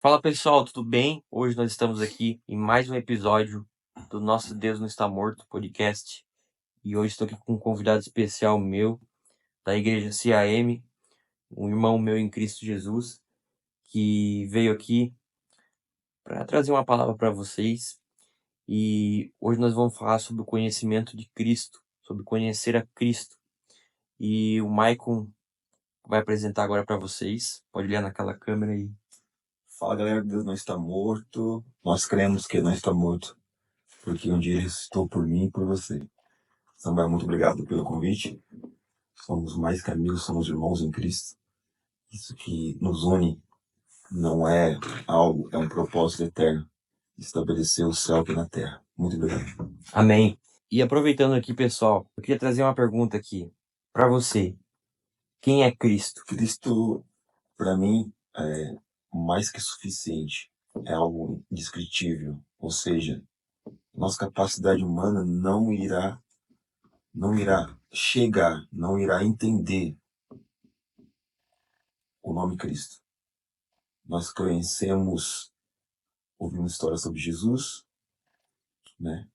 Fala pessoal, tudo bem? Hoje nós estamos aqui em mais um episódio do Nosso Deus Não Está Morto podcast. E hoje estou aqui com um convidado especial meu, da igreja CAM, um irmão meu em Cristo Jesus, que veio aqui para trazer uma palavra para vocês. E hoje nós vamos falar sobre o conhecimento de Cristo, sobre conhecer a Cristo. E o Maicon vai apresentar agora para vocês. Pode olhar naquela câmera aí. Fala galera, Deus não está morto. Nós cremos que Ele não está morto, porque um dia Ele ressuscitou por mim e por você. Samuel, muito obrigado pelo convite. Somos mais que amigos, somos irmãos em Cristo. Isso que nos une não é algo, é um propósito eterno. Estabelecer o céu aqui na terra. Muito obrigado. Amém. E aproveitando aqui, pessoal, eu queria trazer uma pergunta aqui para você. Quem é Cristo? Cristo, para mim, é mais que suficiente. É algo indescritível. Ou seja, nossa capacidade humana não irá chegar, não irá entender o nome Cristo. Nós conhecemos, ouvimos histórias sobre Jesus, né?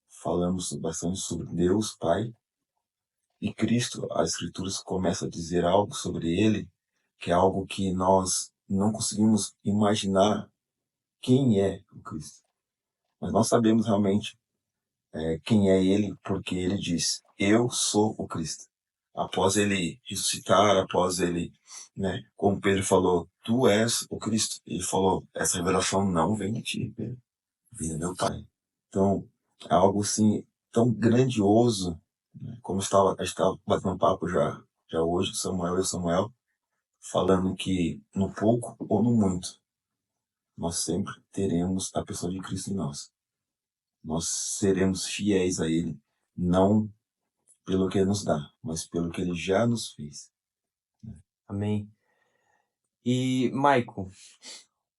Falamos bastante sobre Deus, Pai, e Cristo, as Escrituras começam a dizer algo sobre Ele, que é algo que nós não conseguimos imaginar quem é o Cristo. Mas nós sabemos realmente quem é Ele, porque Ele diz, eu sou o Cristo. Após Ele ressuscitar, após Ele, né, como Pedro falou, tu és o Cristo. Ele falou, essa revelação não vem de ti, Pedro, vem do meu Pai. Então, é algo assim, tão grandioso, né, como a gente estava batendo um papo já hoje, Samuel e Samuel, falando que no pouco ou no muito, nós sempre teremos a pessoa de Cristo em nós. Nós seremos fiéis a Ele, não pelo que Ele nos dá, mas pelo que Ele já nos fez. Amém. E, Maicon,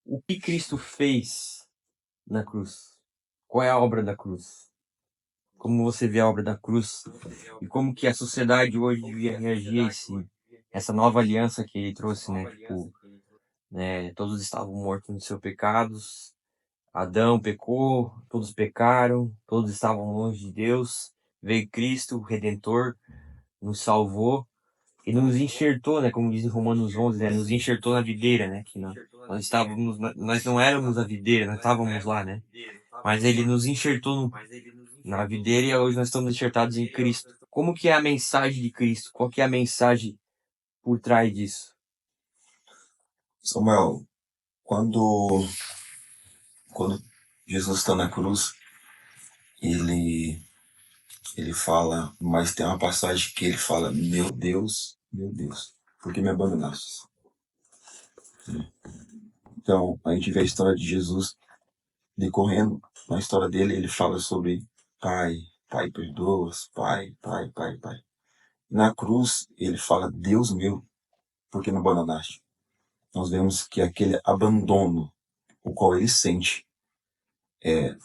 o que Cristo fez na cruz? Qual é a obra da cruz? Como você vê a obra da cruz? E como que a sociedade hoje devia reagir a essa nova aliança que ele trouxe, né? Tipo, né, todos estavam mortos nos seus pecados. Adão pecou, todos pecaram, todos estavam longe de Deus. Veio Cristo, o Redentor, nos salvou e nos enxertou, né? Como diz em Romanos 11, né? Nos enxertou na videira, né? Que nós estávamos, nós não éramos a videira, nós estávamos lá, né? Mas ele nos enxertou na videira e hoje nós estamos enxertados em Cristo. Como que é a mensagem de Cristo? Qual que é a mensagem por trás disso? Samuel, quando Jesus está na cruz, ele fala, mas tem uma passagem que ele fala, meu Deus, por que me abandonaste? Então, a gente vê a história de Jesus decorrendo. Na história dele, ele fala sobre Pai, Pai perdoa-os, Pai, Pai, Pai, Pai. Na cruz, ele fala, Deus meu, por que me abandonaste? Nós vemos que aquele abandono, o qual ele sente,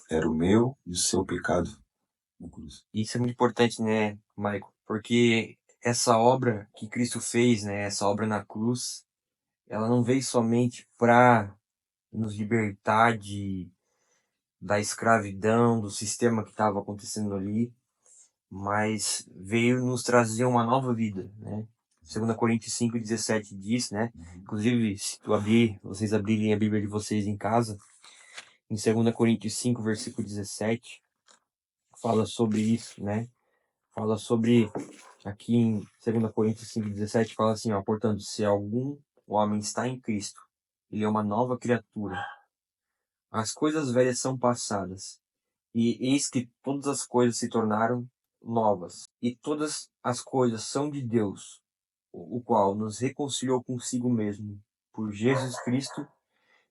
era o meu e o seu pecado na cruz. Isso é muito importante, né, Michael? Porque essa obra que Cristo fez, né, essa obra na cruz, ela não veio somente para nos libertar da escravidão, do sistema que estava acontecendo ali, mas veio nos trazer uma nova vida, né? 2 Coríntios 5,17 diz, né? Inclusive, se vocês abrirem a Bíblia de vocês em casa, em 2 Coríntios 5, versículo 17, fala sobre isso, né? Fala sobre, aqui em 2 Coríntios 5,17, fala assim, ó, portanto, se algum homem está em Cristo, ele é uma nova criatura. As coisas velhas são passadas, e eis que todas as coisas se tornaram novas. E todas as coisas são de Deus, o qual nos reconciliou consigo mesmo, por Jesus Cristo,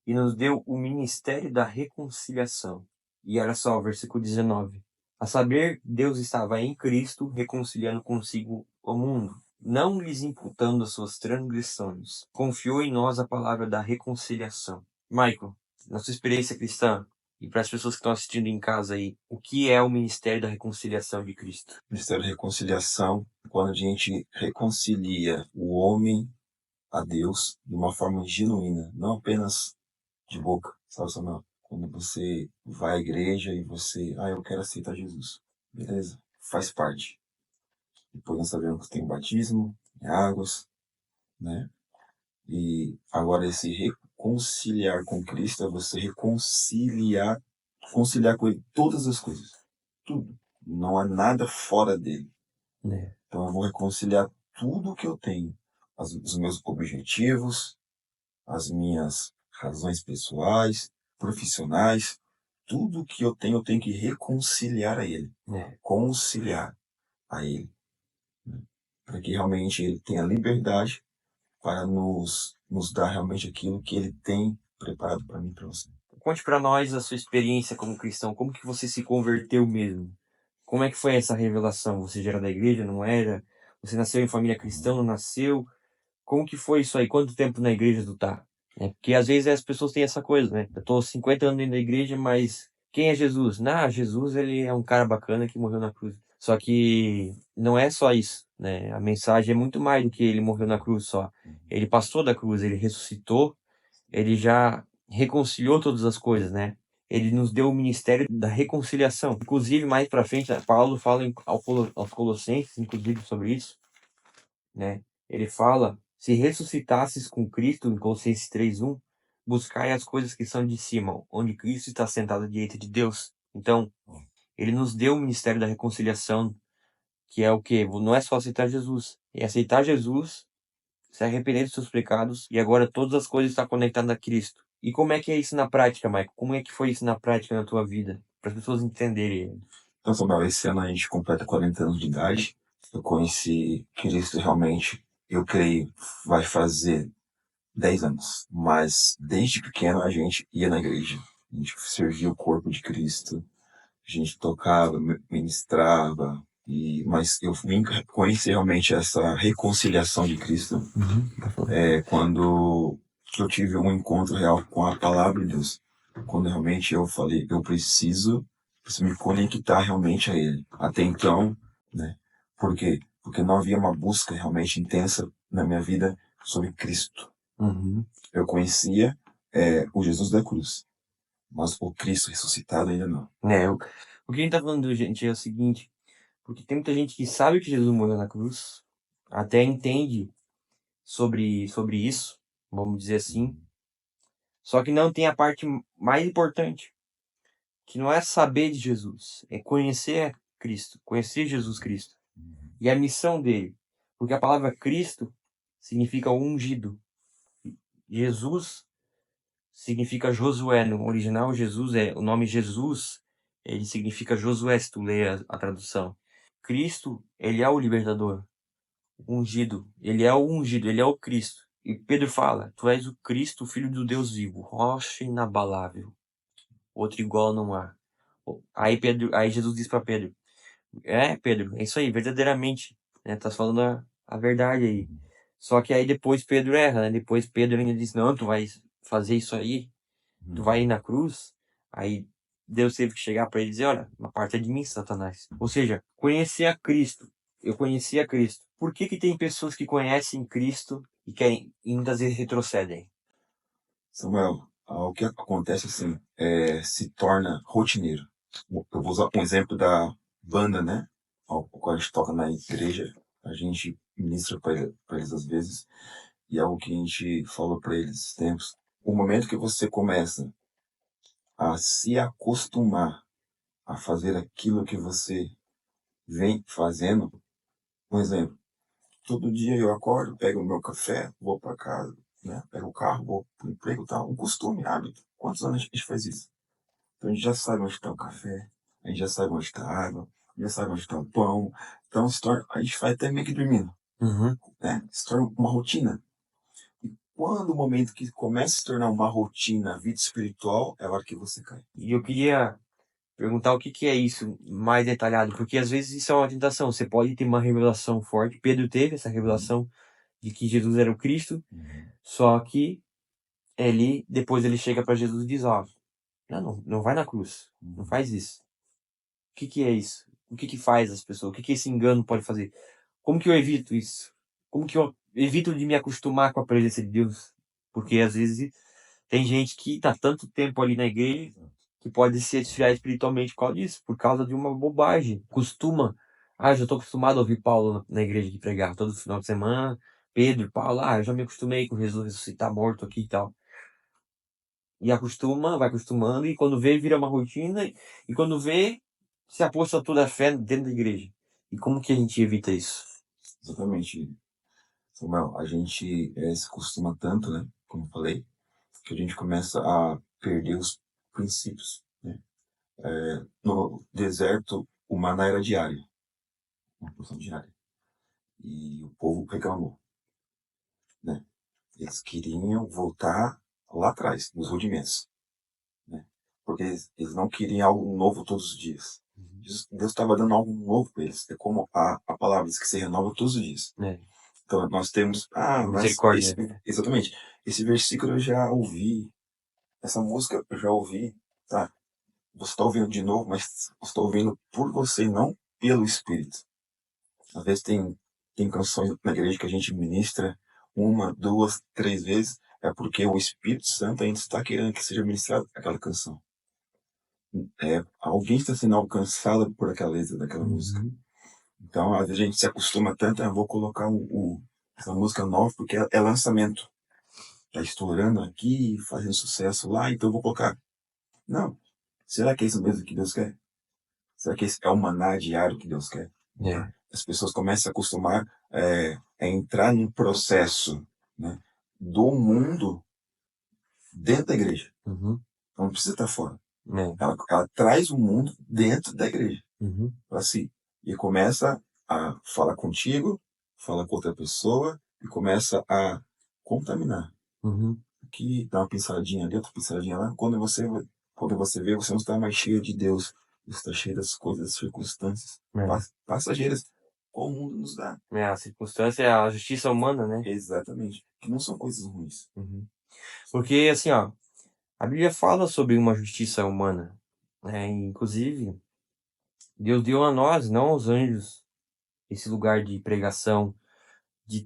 e nos deu o ministério da reconciliação. E olha só, versículo 19. A saber, Deus estava em Cristo reconciliando consigo o mundo, não lhes imputando as suas transgressões. Confiou em nós a palavra da reconciliação. Michael, na sua experiência cristã, e para as pessoas que estão assistindo em casa aí, o que é o ministério da reconciliação de Cristo? O ministério da reconciliação, quando a gente reconcilia o homem a Deus de uma forma genuína, não apenas de boca, sabe, Samuel? Quando você vai à igreja e você, eu quero aceitar Jesus. Beleza, faz parte. Depois nós sabemos que tem o batismo, águas, né? E agora esse reconciliar com Cristo é você conciliar com Ele todas as coisas. Tudo. Não há nada fora dele. né? Então eu vou reconciliar tudo que eu tenho. Os meus objetivos, as minhas razões pessoais, profissionais, tudo que eu tenho que reconciliar a Ele. É. Conciliar a Ele. Né? Para que realmente Ele tenha liberdade para nos dar realmente aquilo que Ele tem preparado para mim e para você. Conte para nós a sua experiência como cristão. Como que você se converteu mesmo? Como é que foi essa revelação? Você já era da igreja, não era? Você nasceu em família cristã, não nasceu? Como que foi isso aí? Quanto tempo na igreja tu tá? Porque às vezes as pessoas têm essa coisa, né? Eu tô 50 anos dentro da igreja, mas quem é Jesus? Jesus, ele é um cara bacana que morreu na cruz. Só que não é só isso, né? A mensagem é muito mais do que ele morreu na cruz só. Ele passou da cruz, ele ressuscitou, ele já reconciliou todas as coisas, né? Ele nos deu o ministério da reconciliação. Inclusive, mais pra frente, Paulo fala aos Colossenses, inclusive, sobre isso, né? Ele fala: se ressuscitasses com Cristo, em Colossenses 3:1, buscai as coisas que são de cima, onde Cristo está sentado à direita de Deus. Então, ele nos deu o ministério da reconciliação, que é o quê? Não é só aceitar Jesus, é aceitar Jesus, se arrepender dos seus pecados, e agora todas as coisas estão conectadas a Cristo. E como é que é isso na prática, Michael? Como é que foi isso na prática na tua vida? Para as pessoas entenderem. Então, Samuel, esse ano a gente completa 40 anos de idade. Eu conheci Cristo realmente, eu creio, vai fazer 10 anos. Mas desde pequeno a gente ia na igreja. A gente servia o corpo de Cristo. A gente tocava, ministrava. Mas eu vim conhecer realmente essa reconciliação de Cristo quando eu tive um encontro real com a palavra de Deus. Quando realmente eu falei, eu preciso me conectar realmente a Ele. Até então, né? Por quê? Porque não havia uma busca realmente intensa na minha vida sobre Cristo. Eu conhecia o Jesus da cruz, mas o Cristo ressuscitado ainda não. O que a gente tá falando, gente, é o seguinte, porque tem muita gente que sabe que Jesus morreu na cruz, até entende sobre isso, vamos dizer assim, só que não tem a parte mais importante, que não é saber de Jesus, é conhecer Cristo, conhecer Jesus Cristo e a missão dele, porque a palavra Cristo significa ungido. Jesus significa Josué, no original Jesus o nome Jesus, ele significa Josué, se tu ler a tradução. Cristo, ele é o libertador, ungido, ele é o ungido, ele é o Cristo. E Pedro fala: tu és o Cristo, o Filho do Deus vivo, rocha inabalável, outro igual não há. Aí Jesus diz para Pedro: Pedro, é isso aí, verdadeiramente, né? Tá falando a verdade aí. Só que aí depois Pedro erra, né? Depois Pedro ainda diz: não, tu vai fazer isso aí, tu vai ir na cruz. Aí Deus teve que chegar para ele e dizer: olha, uma parte é de mim, Satanás. Ou seja, conhecer a Cristo. Eu conheci a Cristo. Por que que tem pessoas que conhecem Cristo e querem e muitas vezes retrocedem? Samuel, o que acontece assim, se torna rotineiro. Eu vou usar um exemplo da banda, né? Ao qual a gente toca na igreja, a gente ministra para eles às vezes, e é algo que a gente falou para eles esses tempos. O momento que você começa a se acostumar a fazer aquilo que você vem fazendo, por exemplo, todo dia eu acordo, pego o meu café, vou para casa, né? Pego o carro, vou para o emprego, tá? Um costume, hábito. Quantos anos a gente faz isso? Então a gente já sabe onde está o café, a gente já sabe onde está a água, a gente já sabe onde está o pão. Então a gente vai até meio que dormindo, né? Se torna uma rotina. E quando o momento que começa a se tornar uma rotina, a vida espiritual, é a hora que você cai. E eu queria perguntar o que que é isso mais detalhado, porque às vezes isso é uma tentação. Você pode ter uma revelação forte. Pedro teve essa revelação de que Jesus era o Cristo, só que depois ele chega para Jesus e diz: ó, não vai na cruz, não faz isso. O que que é isso? O que que faz as pessoas? O que que esse engano pode fazer? Como que eu evito isso? Como que eu evito de me acostumar com a presença de Deus? Porque às vezes Tem gente que tá tanto tempo ali na igreja que pode se esfriar espiritualmente por causa disso, por causa de uma bobagem. Eu já tô acostumado a ouvir Paulo na igreja de pregar todo final de semana, Pedro, Paulo, eu já me acostumei com Jesus ressuscitar morto aqui e tal. E acostuma, vai acostumando, e quando vê, vira uma rotina, e quando vê, se aposta toda a fé dentro da igreja. E como que a gente evita isso? Exatamente, Samuel. A gente se acostuma tanto, né? Como eu falei, que a gente começa a perder os princípios, né? No deserto, o maná era diário, uma porção diária. E o povo reclamou, né? Eles queriam voltar lá atrás, nos rudimentos, né? Porque eles não queriam algo novo todos os dias. Deus estava dando algo novo para eles. É como a palavra diz que se renova todos os dias. É, Então nós temos, mas misericórdia. exatamente, esse versículo eu já ouvi, essa música eu já ouvi, tá? Você está ouvindo de novo, mas você está ouvindo por você, não pelo Espírito. Às vezes tem canções na igreja que a gente ministra uma, duas, três vezes, é porque o Espírito Santo ainda está querendo que seja ministrada aquela canção. Alguém está sendo alcançado por aquela letra daquela música. Então, às vezes a gente se acostuma tanto, vou colocar essa música nova porque é lançamento. Está estourando aqui, fazendo sucesso lá, então eu vou colocar. Não. Será que é isso mesmo que Deus quer? Será que esse é o maná diário que Deus quer? É. As pessoas começam a se acostumar a entrar num processo, né, do mundo dentro da igreja. Uhum. Ela não precisa estar fora. É. Ela traz o mundo dentro da igreja Uhum. para si. E começa a falar contigo, fala com outra pessoa e começa a contaminar. Uhum. Aqui dá uma pinceladinha ali, outra pinceladinha lá. Quando você vê, você não está mais cheio de Deus. Você está cheio das coisas, das circunstâncias passageiras. Como o mundo nos dá. A circunstância é a justiça humana, né? Exatamente. Que não são coisas ruins. Uhum. Porque, assim, a Bíblia fala sobre uma justiça humana, né? Inclusive, Deus deu a nós, não aos anjos, esse lugar de pregação, de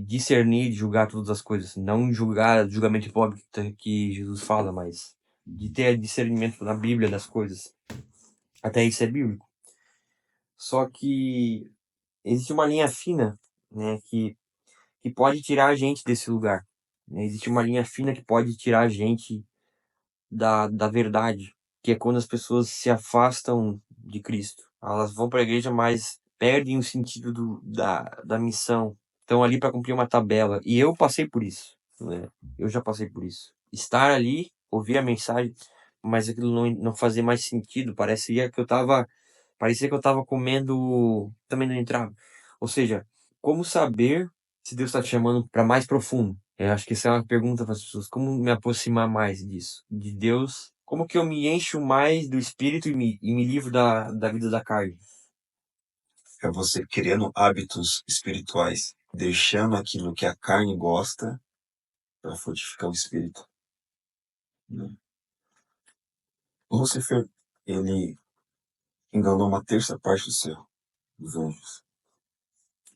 discernir, de julgar todas as coisas. Não julgar, julgamento hipócrita que Jesus fala, mas de ter discernimento na Bíblia das coisas. Até isso é bíblico. Só que existe uma linha fina, né, que pode tirar a gente desse lugar, né? Existe uma linha fina que pode tirar a gente da verdade, que é quando as pessoas se afastam de Cristo. Elas vão para a igreja, mas perdem o sentido da missão. Estão ali para cumprir uma tabela. E eu passei por isso, né? Eu já passei por isso. Estar ali, ouvir a mensagem, mas aquilo não fazia mais sentido. Parecia que eu tava comendo, também não entrava. Ou seja, como saber se Deus está te chamando para mais profundo? Eu acho que essa é uma pergunta para as pessoas. Como me aproximar mais disso? De Deus? Como que eu me encho mais do Espírito e me livro da vida da carne? É você criando hábitos espirituais, deixando aquilo que a carne gosta para fortificar o espírito, né? Lúcifer, ele enganou uma terça parte do céu, dos anjos.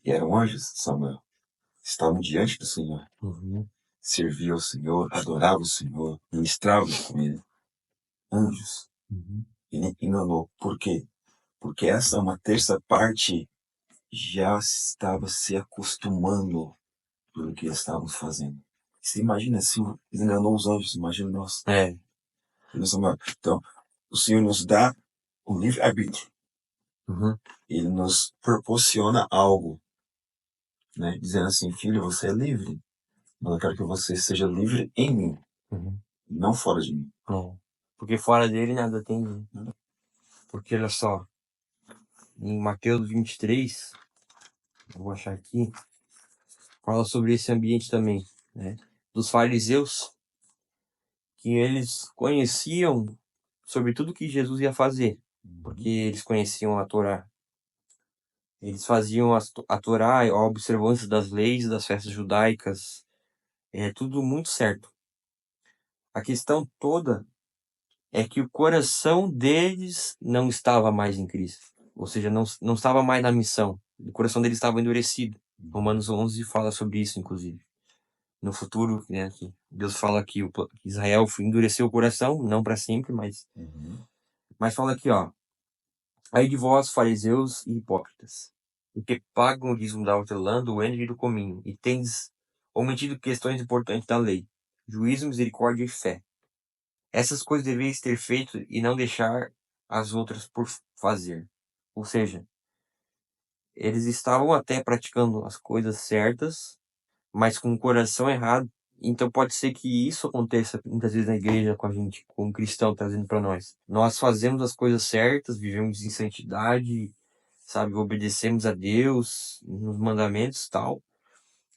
E eram anjos, Samuel. Estavam diante do Senhor. Uhum. Serviam ao Senhor, adoravam o Senhor, ministravam com ele. Anjos. Uhum. Ele enganou. Por quê? Porque essa uma terça parte já estava se acostumando pelo que eles estavam fazendo. Você imagina se ele enganou os anjos, imagina nós. É. Então, o Senhor nos dá o livre-arbítrio. Uhum. Ele nos proporciona algo, né? Dizendo assim, filho, você é livre, mas eu quero que você seja livre em mim, Uhum. não fora de mim. É. Porque fora dele nada tem, né? Porque olha só, em Mateus 23, eu vou achar aqui, fala sobre esse ambiente também, né? Dos fariseus, que eles conheciam sobre tudo que Jesus ia fazer, porque eles conheciam a Torá. Eles faziam a Torá, a observância das leis, das festas judaicas, tudo muito certo. A questão toda é que o coração deles não estava mais em Cristo, ou seja, não estava mais na missão. O coração deles estava endurecido. Romanos 11 fala sobre isso, inclusive. no futuro, né? Que Deus fala que que Israel endureceu o coração, não para sempre, mas fala aqui, ó. Aí de vós, fariseus e hipócritas, porque pagam o dízimo da hortelã, do endro e do cominho, e tendes omitido questões importantes da lei, juízo, misericórdia e fé. Essas coisas deveis ter feito e não deixar as outras por fazer. Ou seja, eles estavam até praticando as coisas certas, mas com o coração errado. Então pode ser que isso aconteça muitas vezes na igreja com a gente, com o cristão trazendo para nós. Nós fazemos as coisas certas, vivemos em santidade, sabe, obedecemos a Deus nos mandamentos e tal,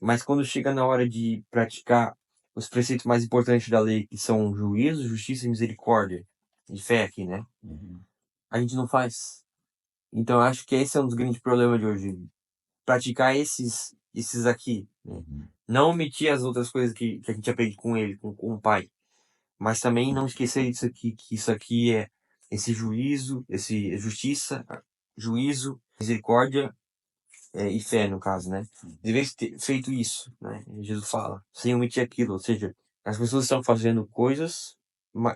mas quando chega na hora de praticar os preceitos mais importantes da lei, que são juízo, justiça e misericórdia, de fé aqui, né? A gente não faz. Então eu acho que esse é um dos grandes problemas de hoje. Praticar esses aqui, né? Não omitir as outras coisas que a gente aprende com ele, com o pai. Mas também não esquecer isso aqui, que isso aqui é esse juízo, esse justiça, juízo, misericórdia e fé, no caso, né? Deveria ter feito isso, né? Jesus fala, sem omitir aquilo. Ou seja, as pessoas estão fazendo coisas,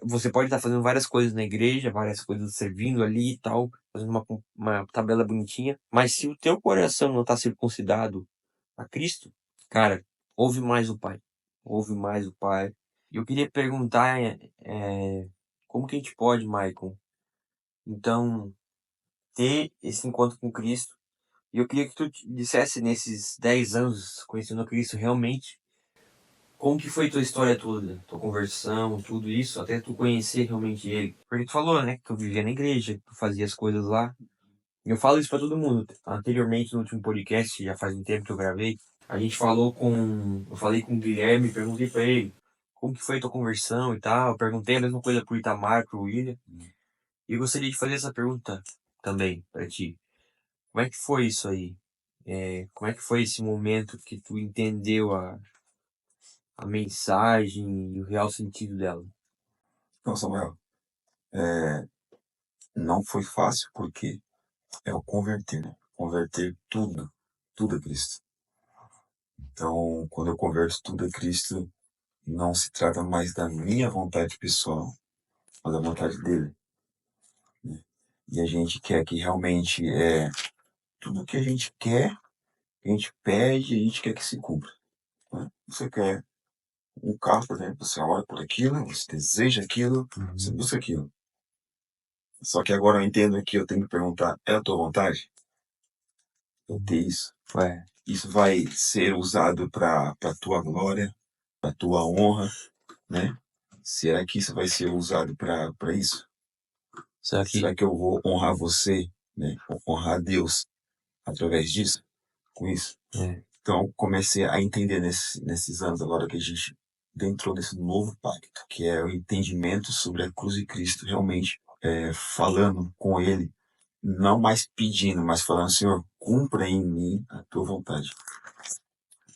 você pode estar fazendo várias coisas na igreja, várias coisas servindo ali e tal, fazendo uma tabela bonitinha, mas se o teu coração não está circuncidado a Cristo, cara, ouve mais o Pai. Ouve mais o Pai. E eu queria perguntar, como que a gente pode, Michael, então, ter esse encontro com Cristo? E eu queria que tu dissesse nesses 10 anos conhecendo a Cristo realmente, como que foi tua história toda, tua conversão, tudo isso, até tu conhecer realmente Ele. Porque tu falou, né, que tu vivia na igreja, que tu fazia as coisas lá. E eu falo isso pra todo mundo. Anteriormente, no último podcast, já faz um tempo que eu gravei, a gente eu falei com o Guilherme, perguntei pra ele como que foi a tua conversão e tal. Eu perguntei a mesma coisa pro Itamar, pro William. E eu gostaria de fazer essa pergunta também pra ti. Como é que foi isso aí? Como é que foi esse momento que tu entendeu a mensagem e o real sentido dela? Então, Samuel, não foi fácil porque é o converter, né? Converter tudo a Cristo. Então, quando eu converto tudo a Cristo, não se trata mais da minha vontade pessoal, mas da vontade dele. Né? E a gente quer que realmente tudo que a gente quer, a gente pede, a gente quer que se cumpra. Né? Você quer um carro, por exemplo, você olha por aquilo, você deseja aquilo, você busca aquilo. Só que agora eu entendo que eu tenho que perguntar, é a tua vontade? Eu ter isso. Isso vai ser usado para a tua glória, para a tua honra, né? Será que isso vai ser usado para isso? Será que eu vou honrar você, né? Honrar Deus através disso, com isso? Então, comecei a entender nesses anos agora que a gente entrou nesse novo pacto, que é o entendimento sobre a cruz de Cristo, realmente falando com Ele, não mais pedindo, mas falando, Senhor, cumpra em mim a tua vontade.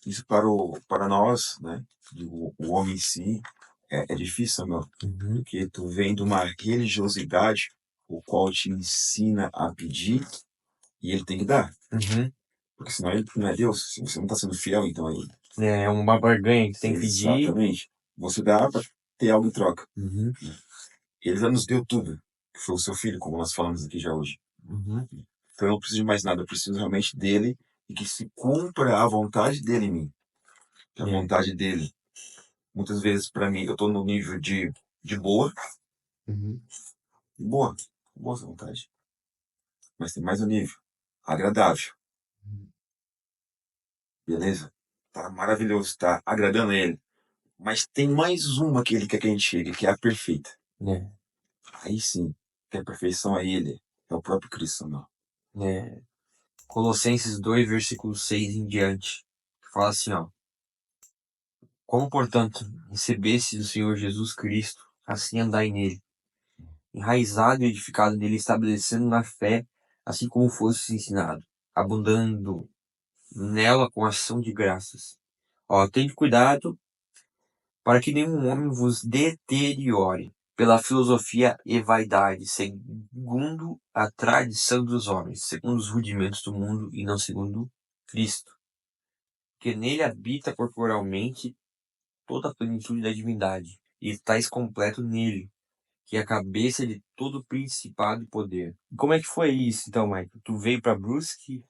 Isso para nós, né, o homem em si, é difícil, meu, porque tu vem de uma religiosidade, o qual te ensina a pedir e ele tem que dar. Porque senão ele não é Deus, se você não está sendo fiel, então aí. É uma barganha que tu tem que pedir. Exatamente. Você dá para ter algo em troca. Ele já nos deu tudo, que foi o seu filho, como nós falamos aqui já hoje. Então eu não preciso de mais nada, eu preciso realmente dele e que se cumpra a vontade dele em mim. Que a vontade dele, muitas vezes para mim, eu estou no nível de boa, boa essa vontade. Mas tem mais um nível, agradável. Beleza? Tá maravilhoso, tá agradando a ele. Mas tem mais uma que ele quer que a gente chegue, que é a perfeita. Aí sim, que a perfeição é ele, é o próprio Cristo, não. Colossenses 2, versículo 6 em diante, que fala assim, ó. Como, portanto, recebestes o Senhor Jesus Cristo, assim andai nele, enraizado e edificado nele, estabelecendo na fé, assim como fosse ensinado, abundando nela com ação de graças. Ó, tende cuidado para que nenhum homem vos deteriore pela filosofia e vaidade, segundo a tradição dos homens, segundo os rudimentos do mundo e não segundo Cristo, que nele habita corporalmente toda a plenitude da divindade, e estáis completo nele, que é a cabeça de todo principado e poder. E como é que foi isso, então, Michael? Tu veio pra Brusque,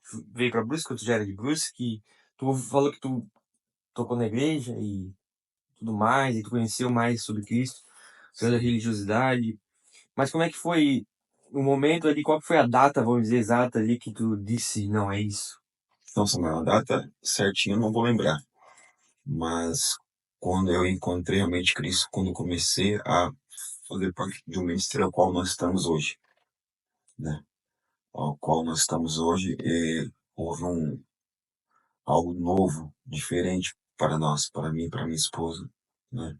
ou tu já era de Brusque? Tu falou que tu tocou na igreja e tudo mais, e tu conheceu mais sobre Cristo, sobre a religiosidade. Mas como é que foi o momento ali, qual que foi a data, vamos dizer, exata ali que tu disse, não, é isso? Então, Samuel, a data certinha eu não vou lembrar, mas quando eu encontrei realmente Cristo, quando eu comecei a fazer parte de um ministério ao qual nós estamos hoje, né? Ao qual nós estamos hoje, houve algo novo, diferente para nós, para mim e para minha esposa, né?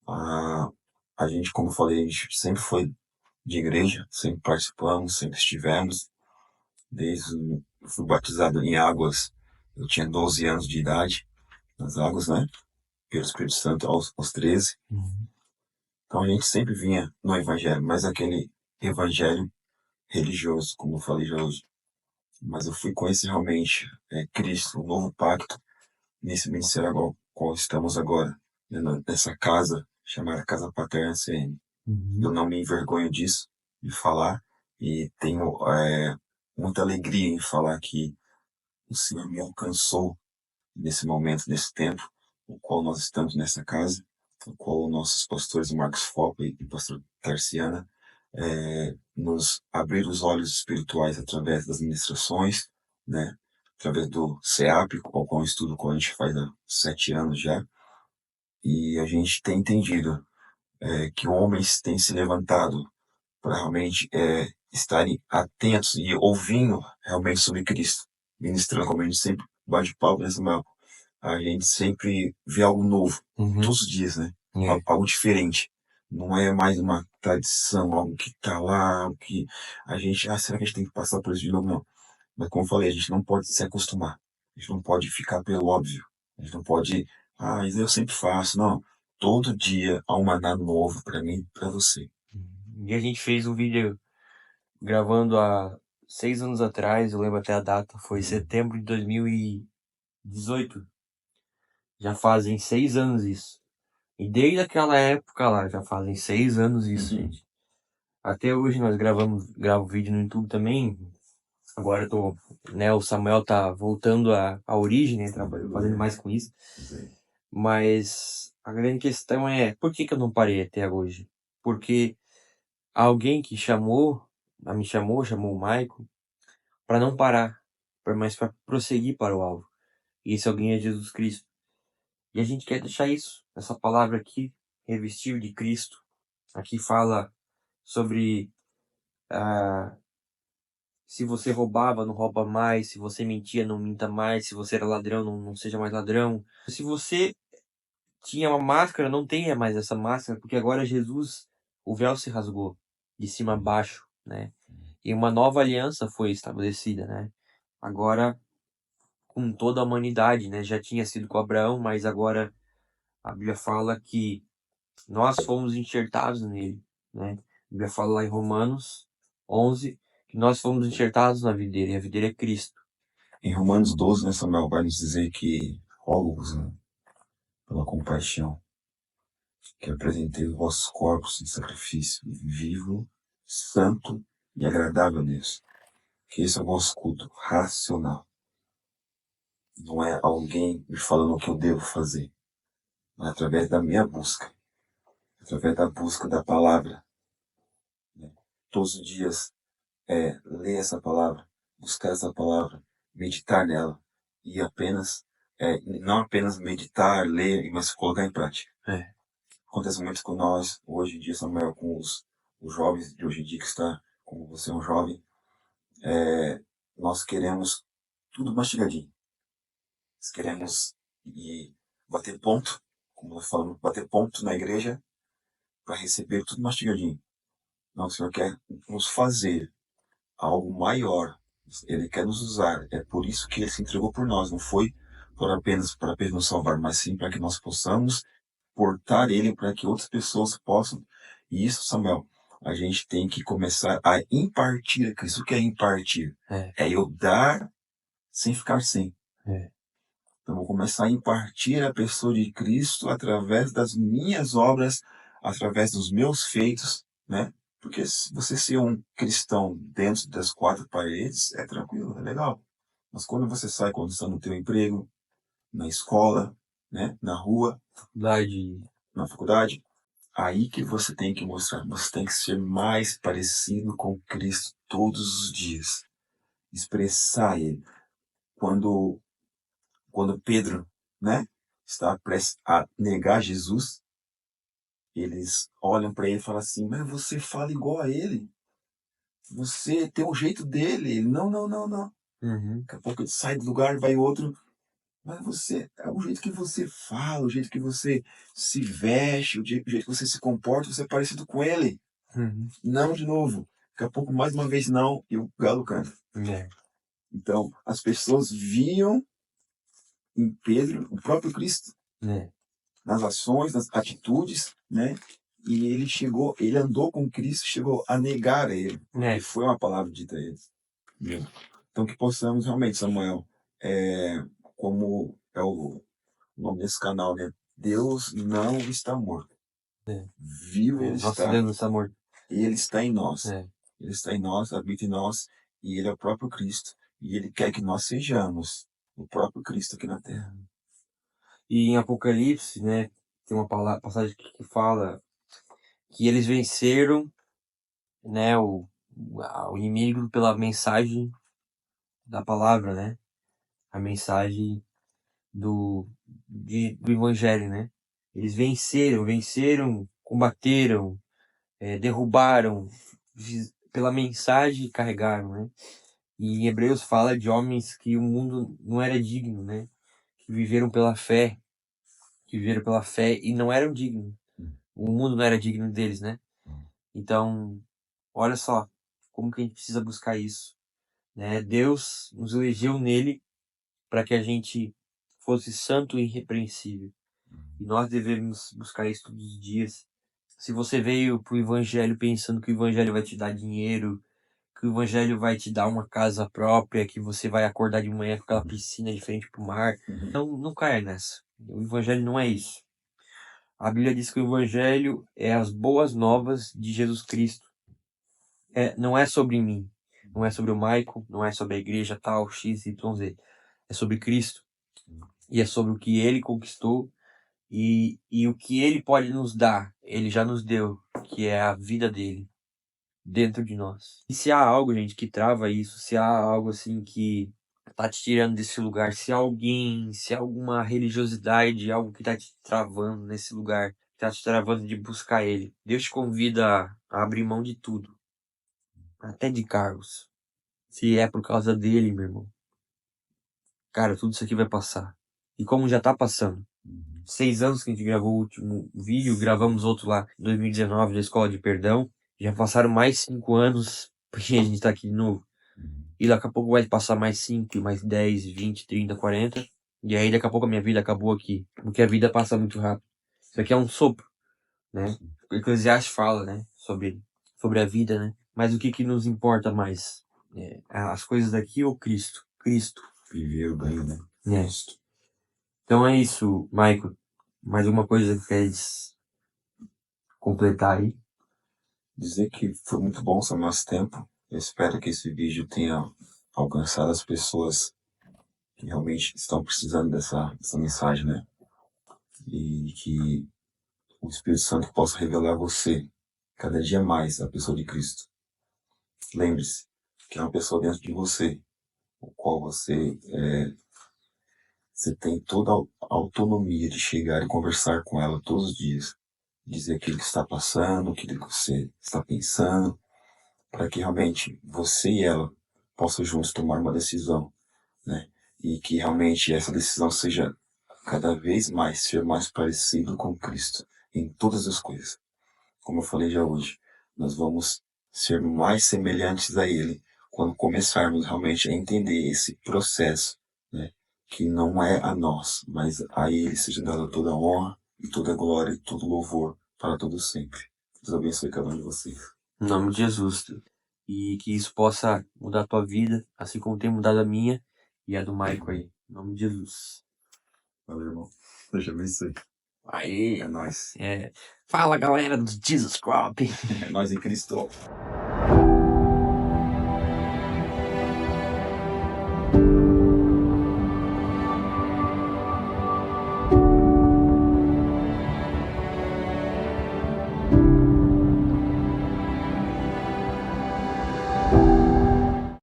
A, a gente, como eu falei, a gente sempre foi de igreja, sempre participamos, sempre estivemos, eu fui batizado em águas, eu tinha 12 anos de idade, nas águas, né? Pelo Espírito Santo aos 13. Então a gente sempre vinha no evangelho, mas aquele evangelho religioso, como eu falei já hoje. Mas eu fui conhecer realmente Cristo, o novo pacto, nesse ministério agora, qual estamos agora, né, nessa casa chamada Casa Paterna CM. Eu não me envergonho disso, de falar, e tenho muita alegria em falar que o Senhor me alcançou nesse momento, nesse tempo, o qual nós estamos nessa casa, o qual nossos pastores Marcos Fopa e pastor Tarciana nos abriram os olhos espirituais através das ministrações, né? Através do CEAP, o qual é um estudo que a gente faz há 7 anos já, e a gente tem entendido que homens têm se levantado para realmente estarem atentos e ouvindo realmente sobre Cristo, ministrando, como a gente sempre bate palma, né, Samuel? A gente sempre vê algo novo, todos os dias, né? Algo diferente. Não é mais uma tradição, algo que tá lá, algo que a gente, será que a gente tem que passar por isso de novo? Não. Mas como eu falei, a gente não pode se acostumar. A gente não pode ficar pelo óbvio. A gente não pode, isso eu sempre faço. Não. Todo dia há um maná novo para mim e para você. E a gente fez um vídeo gravando há 6 anos atrás, eu lembro até a data, foi setembro de 2018. Já fazem 6 anos isso. E desde aquela época lá, já fazem 6 anos isso, gente. Até hoje nós gravo vídeo no YouTube também. Agora eu tô, né, o Samuel tá voltando à origem, né, fazendo mais com isso. Mas a grande questão é, por que que eu não parei até hoje? Porque alguém que chamou o Michael, para não parar, mas para prosseguir para o alvo. E esse alguém é Jesus Cristo. E a gente quer deixar isso, essa palavra aqui, revestir de Cristo. Aqui fala sobre se você roubava, não rouba mais, se você mentia, não minta mais, se você era ladrão, não seja mais ladrão. Se você tinha uma máscara, não tenha mais essa máscara, porque agora Jesus, o véu se rasgou de cima a baixo, né? E uma nova aliança foi estabelecida, né? Agora com toda a humanidade, né? Já tinha sido com Abraão, mas agora a Bíblia fala que nós fomos enxertados nele, né? A Bíblia fala lá em Romanos 11 que nós fomos enxertados na videira, e a videira é Cristo. Em Romanos 12, né, Samuel, vai nos dizer que rogo-vos, né, pela compaixão, que apresentei os vossos corpos em sacrifício vivo, santo e agradável a Deus. Que esse é o vosso culto racional. Não é alguém me falando o que eu devo fazer. É através da minha busca. Através da busca da palavra. Né? Todos os dias ler essa palavra, buscar essa palavra, meditar nela. E não apenas meditar, ler, mas colocar em prática. Acontece muito com nós, hoje em dia, Samuel, com os jovens de hoje em dia que está, como você é um jovem, nós queremos tudo mastigadinho. Nós queremos bater ponto, como nós falamos, bater ponto na igreja para receber tudo mastigadinho. Não, o Senhor quer nos fazer algo maior. Ele quer nos usar. É por isso que Ele se entregou por nós. Não foi para apenas nos salvar, mas sim para que nós possamos portar Ele para que outras pessoas possam. E isso, Samuel, a gente tem que começar a impartir a Cristo. O que é impartir? É eu dar sem ficar sem. Então, eu vou começar a impartir a pessoa de Cristo através das minhas obras, através dos meus feitos, né? Porque se você ser um cristão dentro das quatro paredes, é tranquilo, é legal. Mas quando você sai, quando está no teu emprego, na escola, né? Na rua, Faculdade. na faculdade, aí que você tem que mostrar, você tem que ser mais parecido com Cristo todos os dias. Expressar Ele. Quando Pedro, né, está prestes a negar Jesus, eles olham para ele e falam assim, mas você fala igual a ele. Você tem o jeito dele. Ele, não, não, não, não. Uhum. Daqui a pouco ele sai do lugar, vai outro. Mas você, é o jeito que você fala, o jeito que você se veste, o jeito que você se comporta, você é parecido com ele. Uhum. Não de novo. Daqui a pouco, mais uma vez, não, e o galo canta. É. Então, as pessoas viam em Pedro o próprio Cristo, É. nas ações, nas atitudes, né? E ele andou com Cristo, chegou a negar a ele. É. E foi uma palavra dita a ele. Então, que possamos realmente, Samuel, como é o nome desse canal, né? Deus não está morto. É. Vivo ele Nosso está. Deus não está morto. E ele está em nós. É. Ele está em nós, habita em nós, e ele é o próprio Cristo. E ele quer que nós sejamos o próprio Cristo aqui na Terra. E em Apocalipse, né, tem uma passagem que fala que eles venceram, né, o inimigo pela mensagem da palavra, né? A mensagem do evangelho, né? Eles venceram, combateram, derrubaram, pela mensagem que carregaram, né? E em Hebreus fala de homens que o mundo não era digno, né? Que viveram pela fé, e não eram dignos. O mundo não era digno deles, né? Então, olha só como que a gente precisa buscar isso, né? Deus nos elegeu nele para que a gente fosse santo e irrepreensível. E nós devemos buscar isso todos os dias. Se você veio pro evangelho pensando que o evangelho vai te dar dinheiro, que o evangelho vai te dar uma casa própria, que você vai acordar de manhã com aquela piscina de frente pro mar, não caia nessa. O evangelho não é isso. A Bíblia diz que o evangelho é as boas novas de Jesus Cristo. Não é sobre mim, não é sobre o Michael, não é sobre a igreja tal, X, Y, Z. É sobre Cristo. E é sobre o que ele conquistou e o que ele pode nos dar. Ele já nos deu, que é a vida dele dentro de nós. E se há algo, gente, que trava isso, se há algo assim que tá te tirando desse lugar, se há alguma religiosidade, algo que tá te travando nesse lugar, que tá te travando de buscar ele, Deus te convida a abrir mão de tudo, até de cargos. Se é por causa dele, meu irmão, cara, tudo isso aqui vai passar. E como já tá passando. 6 anos que a gente gravou o último vídeo, gravamos outro lá em 2019 da Escola de Perdão. Já passaram mais 5 anos, porque a gente tá aqui de novo. E daqui a pouco vai passar mais 5, mais 10, 20, 30, 40. E aí daqui a pouco a minha vida acabou aqui. Porque a vida passa muito rápido. Isso aqui é um sopro, né? O Eclesiastes fala, né? Sobre a vida, né? Mas o que nos importa mais? As coisas daqui ou Cristo? Cristo. Viver o ganho, né? É. Então é isso, Michael. Mais alguma coisa que queres completar aí? Dizer que foi muito bom o nosso tempo. Eu espero que esse vídeo tenha alcançado as pessoas que realmente estão precisando dessa mensagem, né? E que o Espírito Santo possa revelar a você cada dia mais a pessoa de Cristo. Lembre-se que é uma pessoa dentro de você, o qual você tem toda a autonomia de chegar e conversar com ela todos os dias, dizer aquilo que está passando, aquilo que você está pensando, para que realmente você e ela possam juntos tomar uma decisão, né? E que realmente essa decisão seja cada vez mais ser mais parecido com Cristo em todas as coisas. Como eu falei já hoje, nós vamos ser mais semelhantes a Ele quando começarmos realmente a entender esse processo, né? Que não é a nós, mas a Ele seja dada toda a honra e toda a glória e todo louvor para todos sempre. Deus abençoe cada um de vocês. Em nome de Jesus. E que isso possa mudar a tua vida, assim como tem mudado a minha e a do Michael aí. Em nome de Jesus. Valeu, irmão. Deus te abençoe. Aí, É nóis. fala galera do Jesus Crop. É nóis em Cristo.